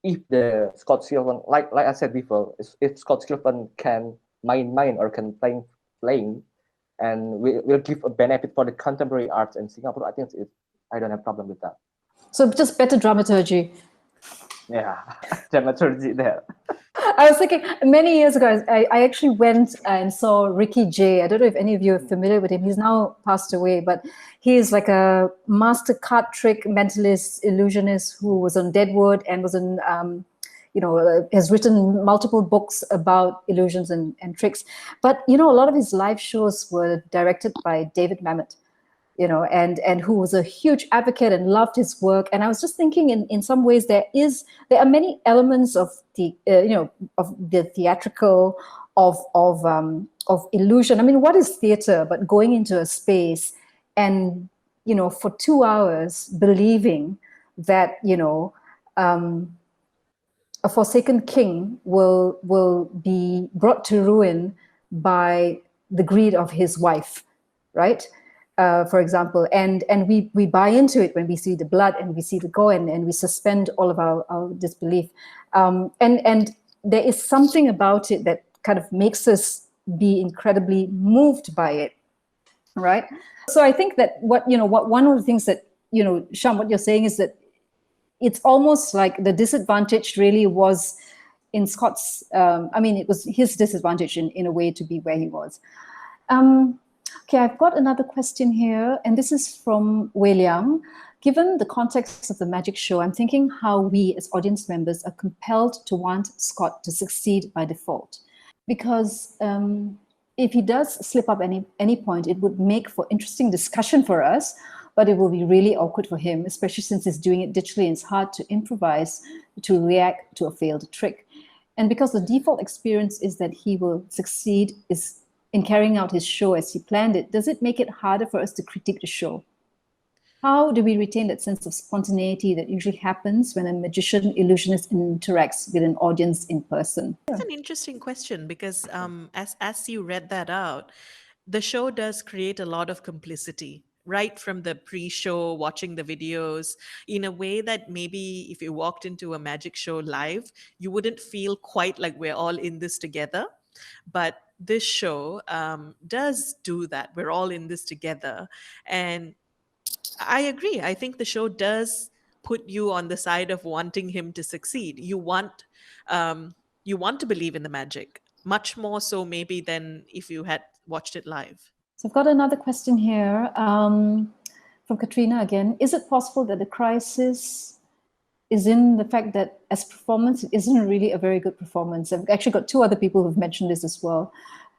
if the Scott Silven, like I said before, if Scott Silven can mime or can playing, and will give a benefit for the contemporary arts in Singapore, I think I don't have problem with that. So just better dramaturgy. Yeah, dramaturgy there. I was thinking, many years ago, I actually went and saw Ricky Jay. I don't know if any of you are familiar with him. He's now passed away, but he is like a master card trick mentalist, illusionist who was on Deadwood and was in, has written multiple books about illusions and tricks. But, a lot of his live shows were directed by David Mamet. And who was a huge advocate and loved his work. And I was just thinking, in some ways, there are many elements of the of the theatrical, of illusion. I mean, what is theater but going into a space and for 2 hours believing that a forsaken king will be brought to ruin by the greed of his wife, right? For example, and we buy into it when we see the blood and we see the gore, and we suspend all of our disbelief. And there is something about it that kind of makes us be incredibly moved by it, right? So I think that what one of the things that, Sham, what you're saying is that it's almost like the disadvantage really was in Scott's, it was his disadvantage in a way to be where he was. Okay, I've got another question here, and this is from Wei Liang. Given the context of the magic show, I'm thinking how we as audience members are compelled to want Scott to succeed by default. Because if he does slip up any point, it would make for interesting discussion for us, but it will be really awkward for him, especially since he's doing it digitally and it's hard to improvise, to react to a failed trick. And because the default experience is that he will succeed is in carrying out his show as he planned it, does it make it harder for us to critique the show? How do we retain that sense of spontaneity that usually happens when a magician illusionist interacts with an audience in person? That's an interesting question because as you read that out, the show does create a lot of complicity right from the pre-show, watching the videos in a way that maybe if you walked into a magic show live, you wouldn't feel quite like we're all in this together. But this show does do that. We're all in this together. And I agree. I think the show does put you on the side of wanting him to succeed. You want to believe in the magic, much more so maybe than if you had watched it live. So I've got another question here from Katrina again. Is it possible that the crisis is in the fact that as performance, it isn't really a very good performance? I've actually got two other people who've mentioned this as well,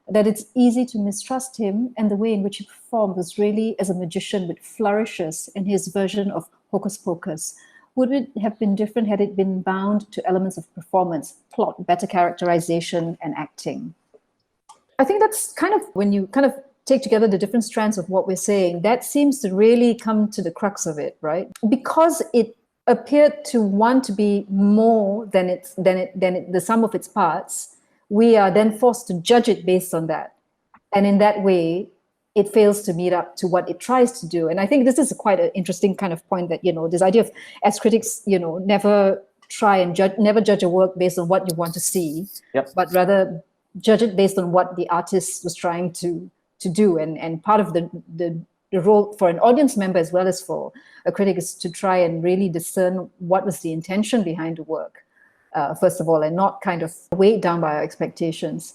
that it's easy to mistrust him, and the way in which he performed was really as a magician with flourishes in his version of Hocus Pocus. Would it have been different had it been bound to elements of performance, plot, better characterization, and acting? I think that's kind of, when you kind of take together the different strands of what we're saying, that seems to really come to the crux of it, right? Because it appeared to want to be more than the sum of its parts, we are then forced to judge it based on that. And in that way, it fails to meet up to what it tries to do. And I think this is quite an interesting kind of point that, this idea of, as critics, never try and never judge a work based on what you want to see, but rather judge it based on what the artist was trying to do. And part of the role for an audience member as well as for a critic is to try and really discern what was the intention behind the work. First of all, and not kind of weighed down by our expectations.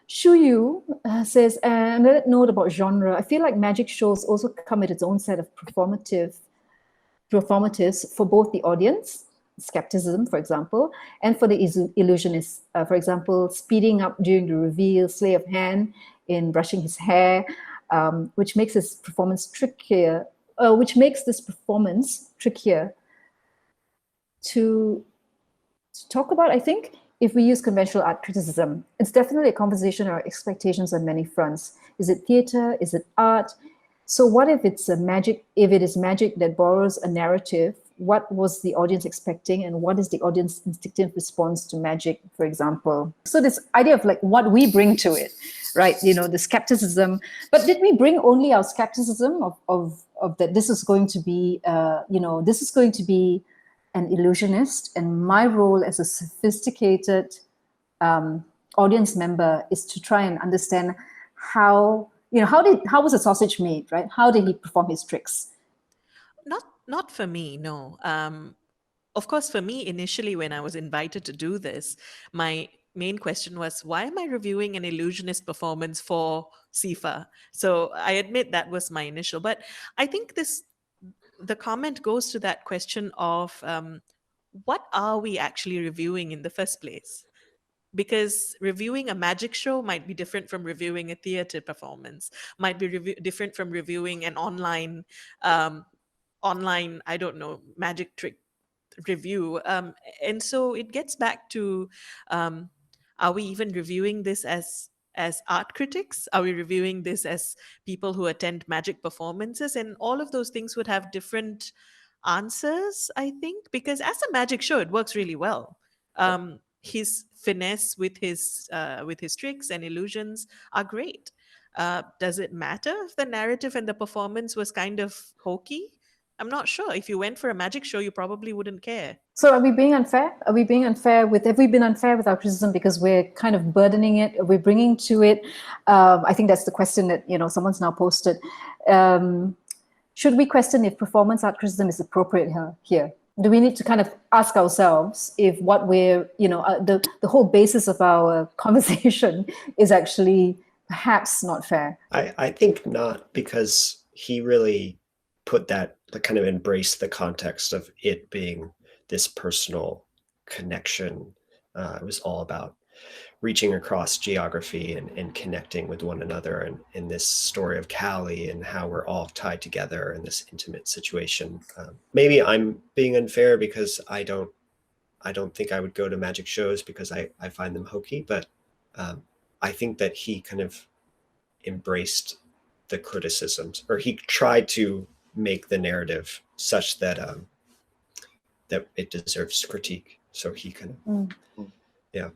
Shu Yu says, another note about genre, I feel like magic shows also come with its own set of performatives for both the audience, skepticism, for example, and for the illusionist. For example, speeding up during the reveal, slay of hand in brushing his hair, which makes this performance trickier, to talk about, I think. If we use conventional art criticism, it's definitely a conversation or expectations on many fronts. Is it theater? Is it art? So what if it's if it is magic that borrows a narrative, what was the audience expecting and what is the audience instinctive response to magic, for example? So this idea of like what we bring to it, right? The skepticism, but did we bring only our skepticism of that this is going to be, this is going to be an illusionist, and my role as a sophisticated audience member is to try and understand how was the sausage made, right? How did he perform his tricks? Not for me, no. Of course, for me, initially, when I was invited to do this, my main question was, why am I reviewing an illusionist performance for SIFA? So I admit that was my initial, but I think the comment goes to that question of what are we actually reviewing in the first place? Because reviewing a magic show might be different from reviewing a theater performance, might be different from reviewing an online, I don't know, magic trick review. And so it gets back to, are we even reviewing this as art critics? Are we reviewing this as people who attend magic performances? And all of those things would have different answers, I think, because as a magic show, it works really well. His finesse with his tricks and illusions are great. Does it matter if the narrative and the performance was kind of hokey? I'm not sure. If you went for a magic show, you probably wouldn't care. So are we being unfair? Have we been unfair with our criticism because we're kind of burdening it? We're bringing to it? I think that's the question that, someone's now posted. Should we question if performance art criticism is appropriate here? Do we need to kind of ask ourselves if what we're, the whole basis of our conversation is actually perhaps not fair? I think not, because he really put that, kind of embrace the context of it being this personal connection. It was all about reaching across geography and connecting with one another, and in this story of Cali and how we're all tied together in this intimate situation. Maybe I'm being unfair because I don't I don't think I would go to magic shows because I find them hokey, but I think that he kind of embraced the criticisms, or he tried to make the narrative such that that it deserves critique. So he kind of, yeah,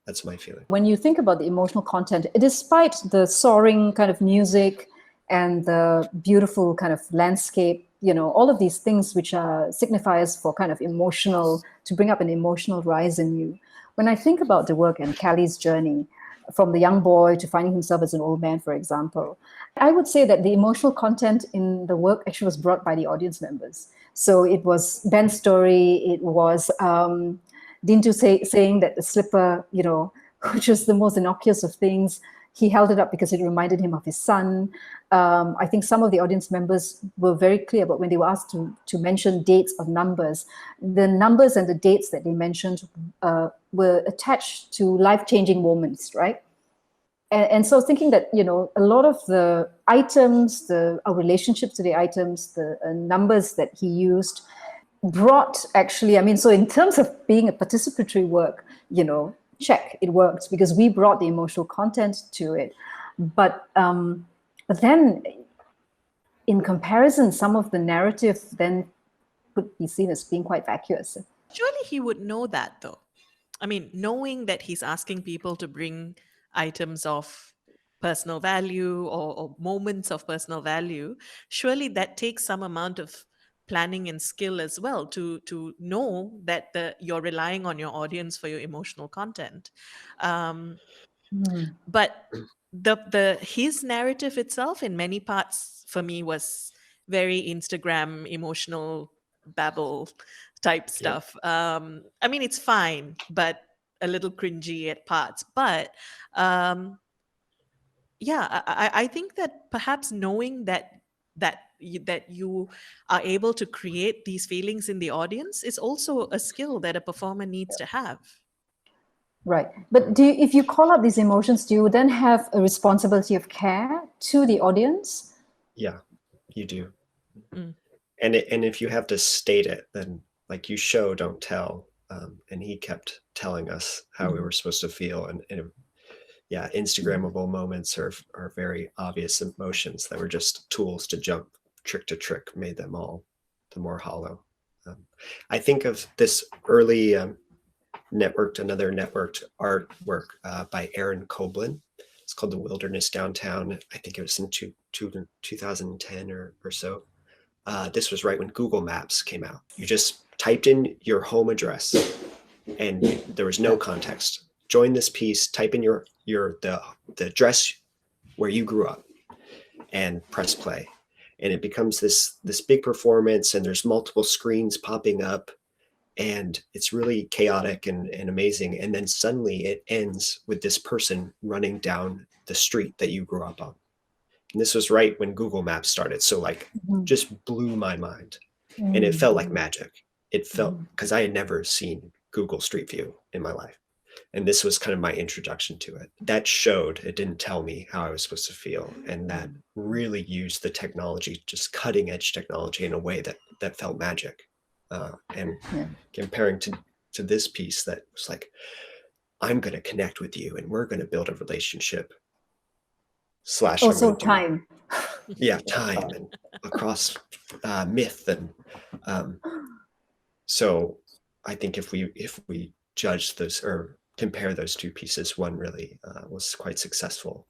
that's my feeling. When you think about the emotional content, despite the soaring kind of music and the beautiful kind of landscape, you know, all of these things which are signifiers for kind of emotional, to bring up an emotional rise in you. When I think about the work and Callie's journey, from the young boy to finding himself as an old man, for example, I would say that the emotional content in the work actually was brought by the audience members. So it was Ben's story, it was Dintu saying that the slipper, you know, which was the most innocuous of things, he held it up because it reminded him of his son. I think some of the audience members were very clear, but when they were asked to mention dates or numbers, the numbers and the dates that they mentioned were attached to life-changing moments, right? And so thinking that, you know, a lot of the items, our relationships to the items, the numbers that he used brought actually, I mean, so in terms of being a participatory work, you know, check, it worked because we brought the emotional content to it. But then in comparison, some of the narrative then could be seen as being quite vacuous. Surely he would know that, though. I mean, knowing that he's asking people to bring items of personal value or moments of personal value, surely that takes some amount of planning and skill as well to know that you're relying on your audience for your emotional content. But his narrative itself in many parts for me was very Instagram emotional babble type stuff. I mean, it's fine, but a little cringy at parts. But yeah, I think that perhaps knowing that you are able to create these feelings in the audience is also a skill that a performer needs to have. Right. But if you call out these emotions, do you then have a responsibility of care to the audience? Yeah, you do. And if you have to state it, then like you show, don't tell. And he kept telling us how we were supposed to feel. And yeah, Instagrammable moments are very obvious emotions that were just tools to jump trick to trick, made them all the more hollow. I think of this early another networked artwork by Aaron Koblin. It's called The Wilderness Downtown. I think it was in 2010 or so. This was right when Google Maps came out. You just typed in your home address and there was no context. Join this piece, type in the address where you grew up and press play. And it becomes this big performance, and there's multiple screens popping up, and it's really chaotic and amazing. And then suddenly it ends with this person running down the street that you grew up on. And this was right when Google Maps started. So like just blew my mind. And it felt like magic. It felt, because I had never seen Google Street View in my life. And this was kind of my introduction to it. That showed, it didn't tell me how I was supposed to feel. And that really used the technology, just cutting edge technology, in a way that felt magic. Comparing to this piece that was like, I'm going to connect with you and we're going to build a relationship. Also time. Yeah, time and across myth. And so I think if we judge those or compare those two pieces, one really was quite successful.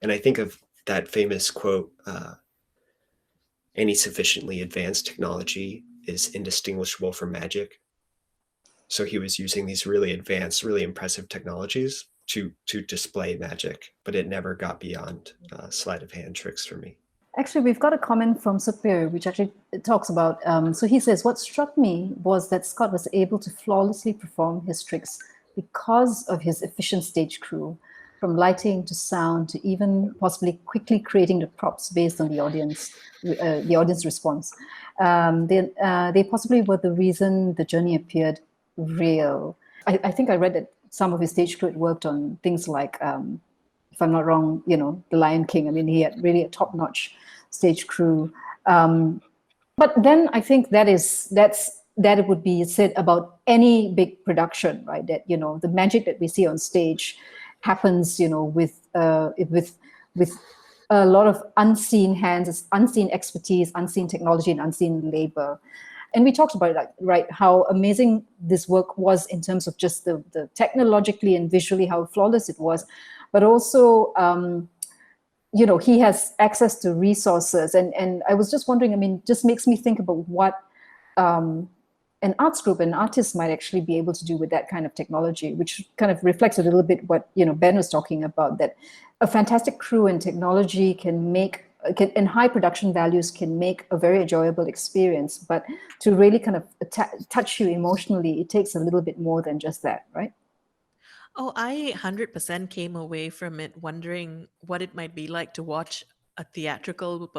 And I think of that famous quote, any sufficiently advanced technology is indistinguishable from magic. So he was using these really advanced, really impressive technologies to display magic, but it never got beyond sleight of hand tricks for me. Actually, we've got a comment from Superior, which actually talks about, so he says, what struck me was that Scott was able to flawlessly perform his tricks because of his efficient stage crew, from lighting to sound to even possibly quickly creating the props based on the audience response. They possibly were the reason the journey appeared real. I think I read that some of his stage crew worked on things like, if I'm not wrong, The Lion King. I mean, he had really a top-notch stage crew. But then I think that's that it would be said about any big production, right? That, you know, the magic that we see on stage happens, you know, with a lot of unseen hands, unseen expertise, unseen technology, and unseen labor. And we talked about, like, right, how amazing this work was in terms of just the technologically and visually how flawless it was, but also, you know, he has access to resources. And I was just wondering, I mean, just makes me think about what an arts group, an artist might actually be able to do with that kind of technology, which kind of reflects a little bit what, you know, Ben was talking about, that a fantastic crew and technology can make, and high production values can make a very enjoyable experience. But to really kind of touch you emotionally, it takes a little bit more than just that, right? Oh, I 100% came away from it wondering what it might be like to watch a theatrical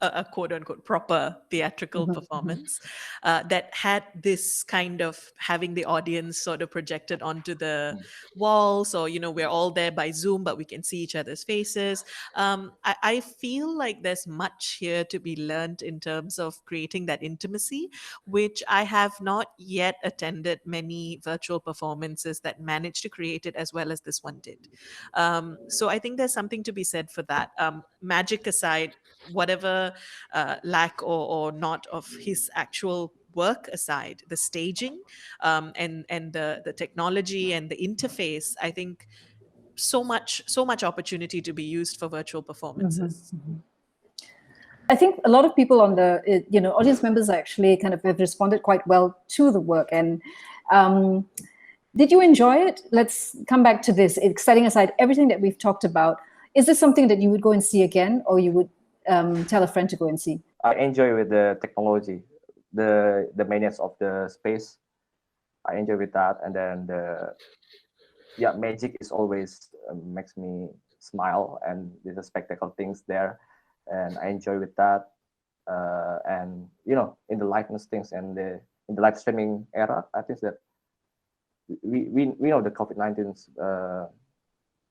a quote unquote proper theatrical performance that had this kind of having the audience sort of projected onto the walls, or, you know, we're all there by Zoom, but we can see each other's faces. I feel like there's much here to be learned in terms of creating that intimacy, which I have not yet attended many virtual performances that managed to create it as well as this one did. So I think there's something to be said for that. Magic aside, whatever lack or not of his actual work aside, the staging and the technology and the interface, I think so much opportunity to be used for virtual performances. I think a lot of people on the, you know, audience members actually kind of have responded quite well to the work. And did you enjoy it? Let's come back to this. Setting aside everything that we've talked about, is this something that you would go and see again, or you would tell a friend to go and see? I enjoy with the technology, the maintenance of the space. I enjoy with that, and then magic is always makes me smile, and there's a spectacle things there, and I enjoy with that. And you know, in the liveness things and in the live streaming era, I think that we know the COVID-19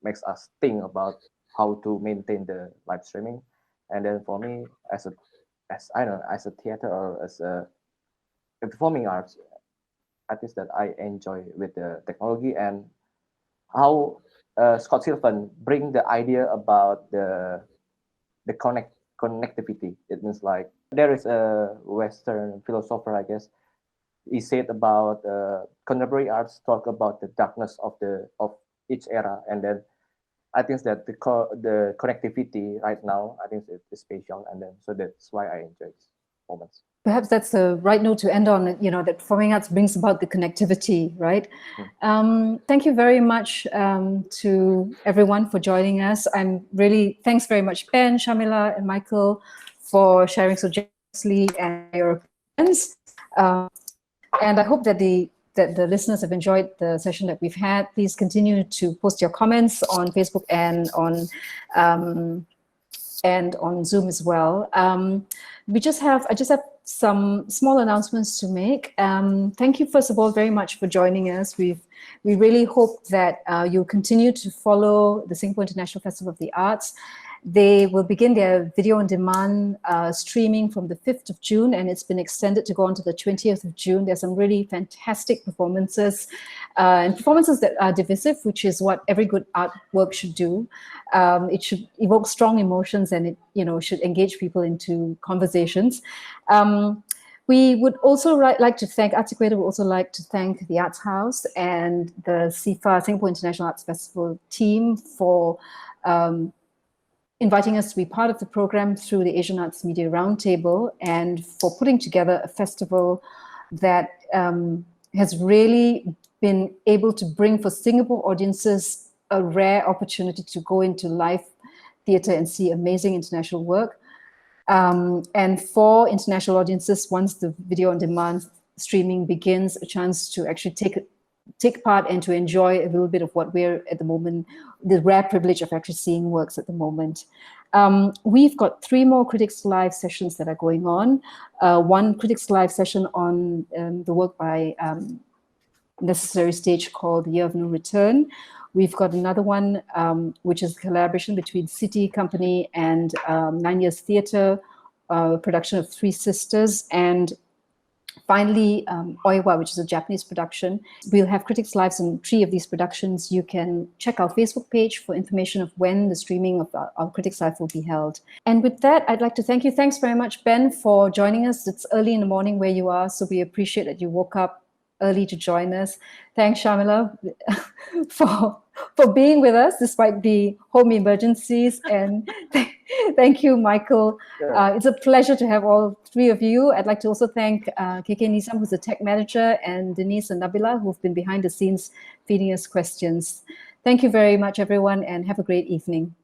makes us think about how to maintain the live streaming. And then for me, as a theater or as a performing arts, I think that I enjoy with the technology and how Scott Silven bring the idea about the connectivity. It means like there is a Western philosopher, I guess. He said about contemporary arts talk about the darkness of each era, and then I think that the connectivity right now, I think it's special, and then so that's why I enjoy this moments. Perhaps that's the right note to end on. You know, that performing arts brings about the connectivity, right? Thank you very much to everyone for joining us. Thanks very much, Ben, Sharmilla, and Michael, for sharing so generously and your opinions. And I hope that the listeners have enjoyed the session that we've had. Please continue to post your comments on Facebook and on Zoom as well. I just have some small announcements to make. Thank you, first of all, very much for joining us. We really hope that you'll continue to follow the Singapore International Festival of the Arts. They will begin their video on demand streaming from the 5th of June, and it's been extended to go on to the 20th of June. There's some really fantastic performances and performances that are divisive, which is what every good artwork should do. It should evoke strong emotions, and it, you know, should engage people into conversations. We would also like to thank ArtsEquator. Would also like to thank the Arts House and the SIFA, Singapore International Arts Festival team for inviting us to be part of the program through the Asian Arts Media Roundtable, and for putting together a festival that has really been able to bring for Singapore audiences a rare opportunity to go into live theatre and see amazing international work. And for international audiences, once the video on demand streaming begins, a chance to actually take part and to enjoy a little bit of what we're at the moment, the rare privilege of actually seeing works at the moment. We've got 3 more Critics Live sessions that are going on. One Critics Live session on the work by Necessary Stage called The Year of No Return. We've got another one, which is a collaboration between City Company and 9 Years Theatre, production of Three Sisters. And finally, Oiwa, which is a Japanese production. We'll have Critics Lives in 3 of these productions. You can check our Facebook page for information of when the streaming of our Critics Live will be held. And with that, I'd like to thank you. Thanks very much, Ben, for joining us. It's early in the morning where you are, so we appreciate that you woke up early to join us. Thanks, Sharmilla, for being with us despite the home emergencies. And thank you, Michael. Sure. It's a pleasure to have all 3 of you. I'd like to also thank KK Nizam, who's the tech manager, and Denise and Nabila, who've been behind the scenes feeding us questions. Thank you very much, everyone, and have a great evening.